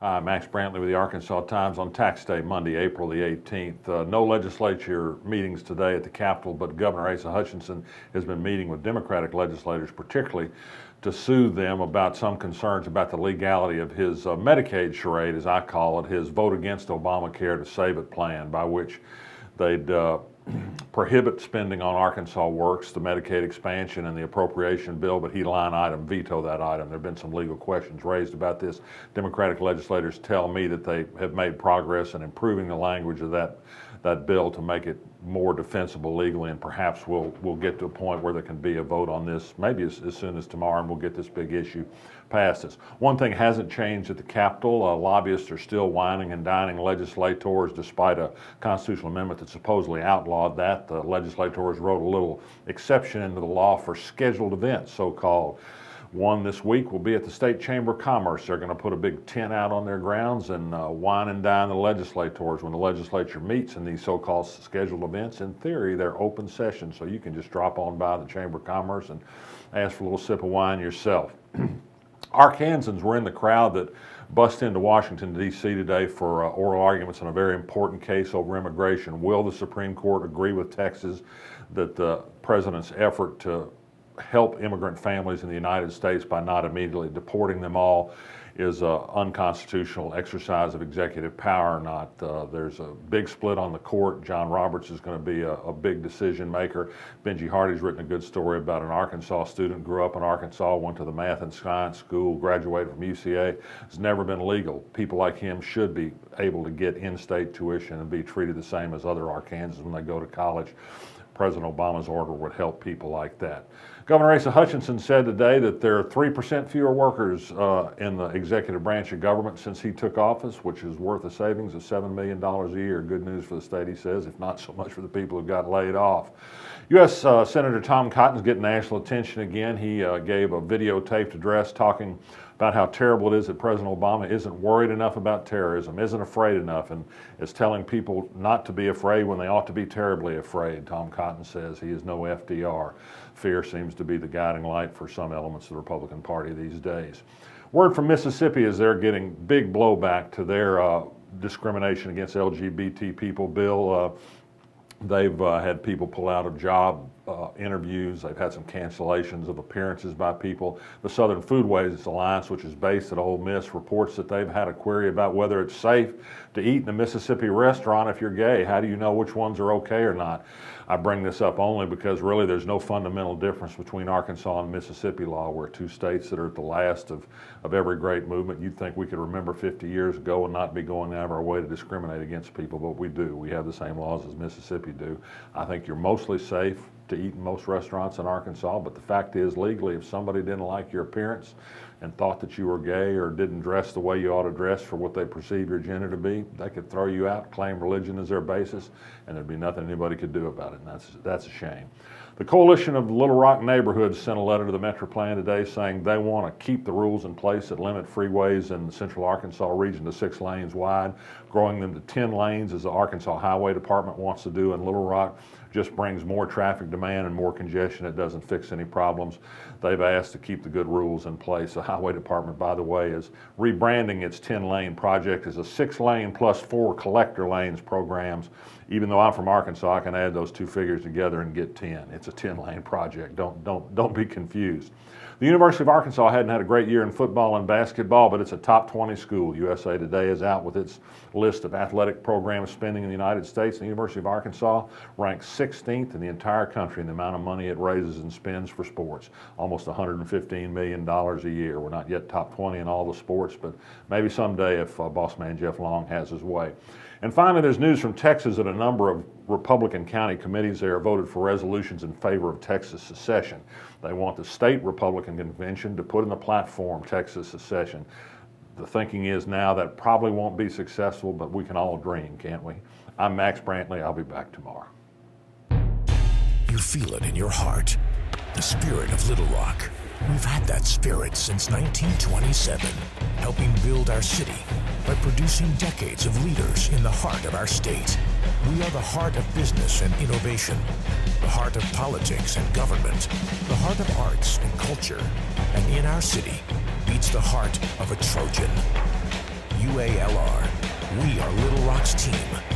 Max Brantley with the Arkansas Times on Tax Day, Monday, April the 18th. No legislature meetings today at the Capitol, but Governor Asa Hutchinson has been meeting with Democratic legislators, particularly to soothe them about some concerns about the legality of his Medicaid charade, as I call it, his vote against Obamacare to save it plan, by which they'd prohibit spending on Arkansas Works, the Medicaid expansion and the appropriation bill, but he line item veto that item. There have been some legal questions raised about this. Democratic legislators tell me that they have made progress in improving the language of that bill to make it more defensible legally, and perhaps we'll get to a point where there can be a vote on this maybe as soon as tomorrow, and we'll get this big issue past us. One thing hasn't changed at the Capitol. Lobbyists are still whining and dining legislators despite a constitutional amendment that supposedly outlawed that. The legislators wrote a little exception into the law for scheduled events, so-called. One this week will be at the State Chamber of Commerce. They're going to put a big tent out on their grounds and wine and dine the legislators when the legislature meets in these so-called scheduled events. In theory, they're open sessions, so you can just drop on by the Chamber of Commerce and ask for a little sip of wine yourself. Arkansans were in the crowd that bust into Washington, D.C. today for oral arguments on a very important case over immigration. Will the Supreme Court agree with Texas that the president's effort to help immigrant families in the United States by not immediately deporting them all is an unconstitutional exercise of executive power or not? There's a big split on the court. John Roberts is going to be a big decision maker. Benji Hardy's written a good story about an Arkansas student, grew up in Arkansas, went to the math and science school, graduated from UCA. It's never been legal. People like him should be able to get in-state tuition and be treated the same as other Arkansans when they go to college. President Obama's order would help people like that. Governor Asa Hutchinson said today that there are 3% fewer workers in the executive branch of government since he took office, which is worth a savings of $7 million a year. Good news for the state, he says, if not so much for the people who got laid off. U.S. Senator Tom Cotton's getting national attention again. He gave a videotaped address talking about how terrible it is that President Obama isn't worried enough about terrorism, isn't afraid enough, and is telling people not to be afraid when they ought to be terribly afraid. Tom Cotton says he is no FDR. Fear seems to be the guiding light for some elements of the Republican Party these days. Word from Mississippi is they're getting big blowback to their discrimination against LGBT people bill. They've had people pull out of job interviews. They've had some cancellations of appearances by people. The Southern Foodways Alliance, which is based at Ole Miss, reports that they've had a query about whether it's safe to eat in a Mississippi restaurant if you're gay. How do you know which ones are okay or not? I bring this up only because really there's no fundamental difference between Arkansas and Mississippi law. We're two states that are at the last of every great movement. You'd think we could remember 50 years ago and not be going out of our way to discriminate against people, but we do. We have the same laws as Mississippi do. I think you're mostly safe to eat in most restaurants in Arkansas, but the fact is, legally, if somebody didn't like your appearance and thought that you were gay or didn't dress the way you ought to dress for what they perceive your gender to be, they could throw you out, claim religion as their basis, and there'd be nothing anybody could do about it, and that's a shame. The Coalition of Little Rock Neighborhoods sent a letter to the Metro Plan today saying they want to keep the rules in place that limit freeways in the central Arkansas region to 6 lanes wide. Growing them to 10 lanes, as the Arkansas Highway Department wants to do in Little Rock, just brings more traffic demand and more congestion. It doesn't fix any problems. They've asked to keep the good rules in place. The Highway Department, by the way, is rebranding its 10-lane project as a 6-lane plus 4 collector lanes programs. Even though I'm from Arkansas, I can add those two figures together and get 10. It's a 10-lane project. Don't be confused. The University of Arkansas hadn't had a great year in football and basketball, but it's a top 20 school. USA Today is out with its list of athletic program spending in the United States. The University of Arkansas ranks 16th in the entire country in the amount of money it raises and spends for sports, almost $115 million a year. We're not yet top 20 in all the sports, but maybe someday if boss man Jeff Long has his way. And finally, there's news from Texas that a number of Republican county committees there voted for resolutions in favor of Texas secession. They want the state Republican convention to put in the platform Texas secession. The thinking is now that probably won't be successful, but we can all dream, can't we? I'm Max Brantley. I'll be back tomorrow. You feel it in your heart, the spirit of Little Rock. We've had that spirit since 1927, helping build our city by producing decades of leaders in the heart of our state. We are the heart of business and innovation, the heart of politics and government, the heart of arts and culture, and in our city beats the heart of a Trojan. WALR. We are Little Rock's team.